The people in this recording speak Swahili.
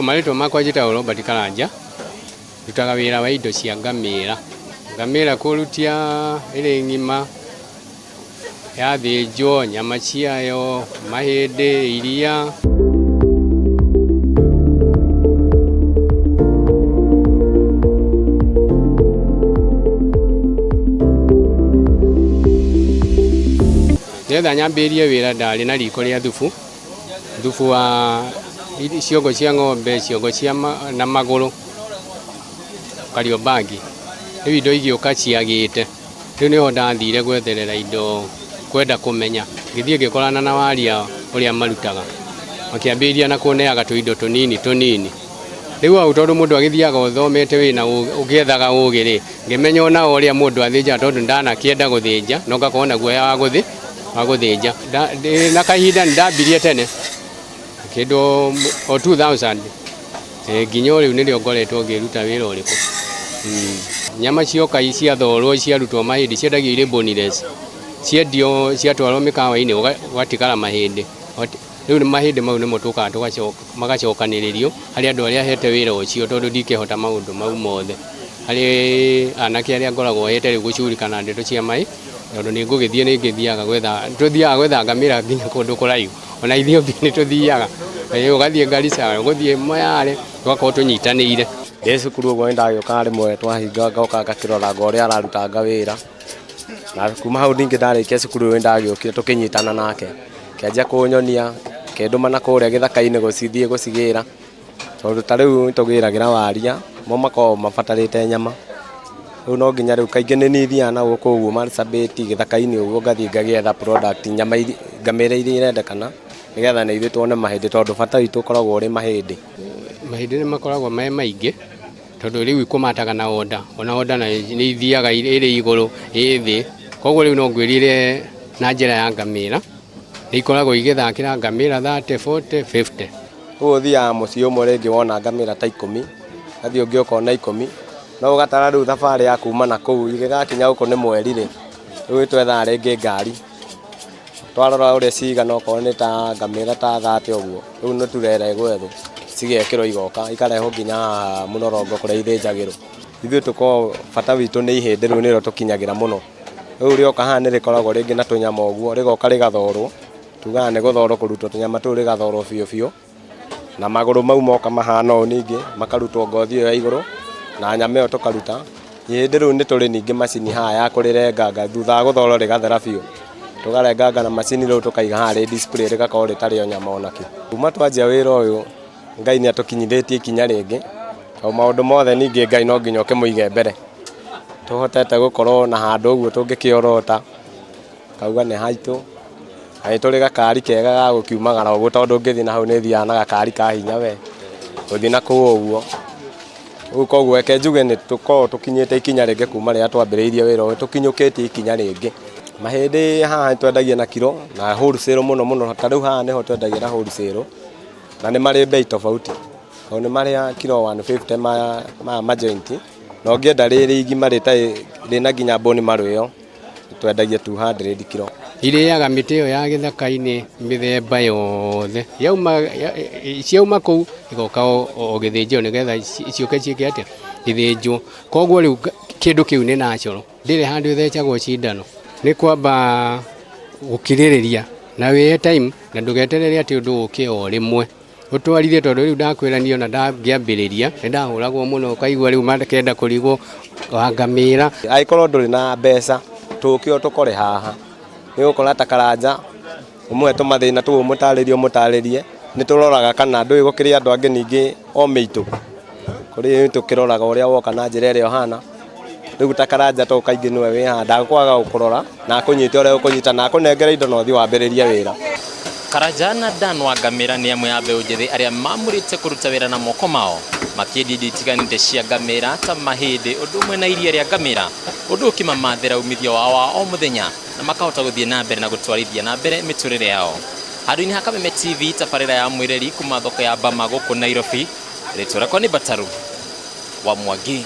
Marĩtwa makwa njĩtagwo Robert Karanja, ndutaga wĩra wa indo cia ngamĩra. Ngamĩra kũrutia ĩrĩ ng'ima, yathĩnjwo, nyama ciayo, mahĩndĩ, iria. Nĩgetha nyambĩrĩrie wĩra ndarĩ na riko rĩa thubu wa ciongo cia ng'ombe, ciongo cia na magũrũ, Kariobangi. Rĩu indo igĩũka ciagĩte. Rĩu nĩho ndathire gwetherera indo, kwenda kũmenya. Ngĩthiĩ ngĩkorana na waria ũrĩa marutaga. Makĩambĩrĩria na kũneaga tũindo tũnini. Rĩu hau tondũ mũndũ agĩthiaga ũthomete wĩna ũgĩethaga ũgĩ-rĩ, ngĩmenya ona ũrĩa mũndũ athĩnjaga tondũ ndanakĩenda gũthĩnja, no ngakorwo na guoya wa gũthĩnja. Na kahinda nĩndambirie tene, kĩndũ o 2000, nginya rĩu nĩrĩo ngoretwo ngĩruta wĩra ũrĩkũ. Nyama cioka ciathorwo, ciarutwo mahĩndĩ, ciendagio irĩ boneless. Ciendio, ciatwarwo mĩkawa-inĩ ũgatigara mahĩndĩ. Rĩu mahĩndĩ mau nĩmo tũkaga magacokanĩrĩrio harĩ andũ arĩa hete wĩra ũcio, tondũ ndingĩhota maũndũ mau mothe. Harĩ anake arĩa ngoragwo hete rĩu gũcurikana ndeto cia maĩ, tondũ nĩngũgĩthiaga gwetha ngamĩra nginya kũndũ kũraihu. Ona Ethiopia nĩtũthiaga, ũgathiĩ Garissa, ũgũthiĩ Moyale, tũgakorwo tũnyitanĩire. Ndĩ cukuru ũguo nĩndagĩũka rĩmwe twahinga ngoka ngakĩroraga ũrĩa ararutaga wĩra. Na kuma hau ningĩ ndarĩkia cukuru ũyũ nĩndagĩũkire tũkĩnyitana nake. Kĩanjia kũnyonia, kĩndũma na kũrĩa gĩthaka-inĩ gũcithiĩ gũcigĩra. Tondũ ta rĩu nĩtũgĩragĩra waria, mo makoragwo mabatarĩte nyama. Rĩu no nginya rĩu kaingĩ nĩ thiaga na gũkũ ũguo Marsabit gĩthaka-inĩ ũguo ngathiĩ ngagĩetha product, nyama ngamĩra iria irendekana, nĩgetha na ithuĩ tuone mahĩndĩ, tondũ bata witũ ũkoragwo ũrĩ mahĩndĩ. Mahĩndĩ nĩmakoragwo me maingĩ, tondũ rĩu ikũmataga na order, ona order nĩ ithiaga ĩrĩ igũrũ, ĩ thĩ. Koguo rĩu no ngwĩrire na njĩra ya ngamĩra, nĩikoragwo igĩthakĩra ngamĩra 30, 40, 50. Rĩu ũthiaga mũciĩ ũmwe rĩngĩ wona ngamĩra ta 10, gathiĩ ũngĩ ũkona 10, no ũgatara rĩu thabarĩ ya kuma na kũu, igĩgakinya gũkũ nĩ mweri-rĩ, rĩu twethaga rĩngĩ ngari. Twarora ũrĩa cigana okorwo nĩ ta ngamĩra ta 30 ũguo, rĩu nĩ turere gwethwo, cigekĩrwo igoka, ikarehwo nginya Mũnorongo kũrĩa ithĩnjagĩrwo. Ithuĩ tũkoragwo bata witũ nĩ ihĩndĩ, rĩu nĩrĩo tũkinyagĩra mũno. Rĩu rĩoka haha nĩrĩkoragwo rĩngĩ na tũnyama ũguo, rĩgoka rĩgathorwo, tugaga nĩ gũthorwo kũrutwo tũnyama tũu rĩgathorwo biũ, na magũrũ mau moka mahana ũũ ningĩ, makarutwo ngothi ĩyo ya igũrũ, na nyama ĩyo tũkaruta. Ihĩndĩ rĩu nĩ tũrĩ ningĩ macini haha ya kũrĩrenganga, thutha wa gũthorwo rĩgathera biũ. Tũkarenganga na macini rĩu tũkaiga haha rĩ display, rĩgakorwo rĩtarĩ o nyama onakĩ. Kuma twanjia wĩra ũyũ, Ngai nĩatũkinyithĩtie ikinya rĩngĩ, o maũndũ mothe ningĩ Ngai no nginya ũkĩmũige mbere. Tũhotete gũkorwo na handũ ũguo tũngĩkĩorota, kauga nĩ haitũ, na nĩtũrĩ gakari kega ga gũkiumagara ũguo, tondũ ũngĩthiĩ na hau nĩthiaga na gakari ka hinya we, gũthiĩ na kũu ũguo. Rĩu koguo reke njuge nĩtũkoragwo tũkinyĩte ikinya rĩngĩ kuma rĩrĩa twambĩrĩirie wĩra ũyũ, tũkinyũkĩtie ikinya rĩngĩ. Mahĩndĩ haha nĩtwendagia na kiro, na wholesale mũno, ta rĩu haha nĩho twendagia na wholesale, na nĩ marĩ bei tofauti. Tondũ nĩ marĩ kiro 150 ma joint, na ũngĩenda rĩrĩ igima rĩna nginya bone marrow ĩyo, twendagia 200 kiro. Irĩaga mĩtĩ ĩyo ya gĩthaka-inĩ mĩthemba yothe. Ciauma kũu, igoka o gĩthĩnjĩro nĩgetha ciũke ciĩke atĩa, ithĩnjwo. Koguo rĩu kĩndũ kĩu nĩ natural, ndĩrĩ handũ ĩthecagwo cindano. Nĩ kwamba gũkirĩrĩria na wĩhe time, na ndũgeterere atĩ ũndũ ũke o rĩmwe. Ũtwarithie, tondũ rĩu ndakwĩrania ona ndangĩambĩrĩria, nĩndahũragwo mũno, ũkaigua rĩu makenda kũrigwo wa ngamĩra. Angĩkorwo ndũrĩ na mbeca, tũkĩo tũkore haha. Nĩũgũkora ta Karanja, ũmũhe tũmathĩna tũu ũmũtarĩrie, nĩtũroraga kana ndũĩ gũkĩrĩ andũ angĩ ningĩ o mĩitũ. Kũrĩ tũkĩroraga ũrĩa woka na njĩra ĩrĩa ũhana. Rĩu ta Karanja to kaingĩ nĩwe wĩ haha, ndagũkwaga gũkũrora, na akũnyite ũrĩa ũkũnyita, na akũnengere indo na ũthiĩ wambĩrĩrie wĩra. Karanja na Dan wa ngamĩra nĩ amwe a mbeũ njĩthĩ arĩa mamũrĩte kũruta wĩra na moko mao, makĩendia indo itiganĩte cia ngamĩra ta mahĩndĩ, ũndũ ũmwe na iria rĩa ngamĩra, ũndũ ũkĩmamathĩra umithio wao wa o mũthenya, na makahota gũthiĩ na mbere na gũtwarithia na mbere mĩtũrĩre yao. Handũ-inĩ ha Kameme TV, tabarĩra ya mwĩreri kuma thoko ya Bama gũkũ Nairobi, rĩtwa rĩakwa nĩ Bataru wa Mwangi.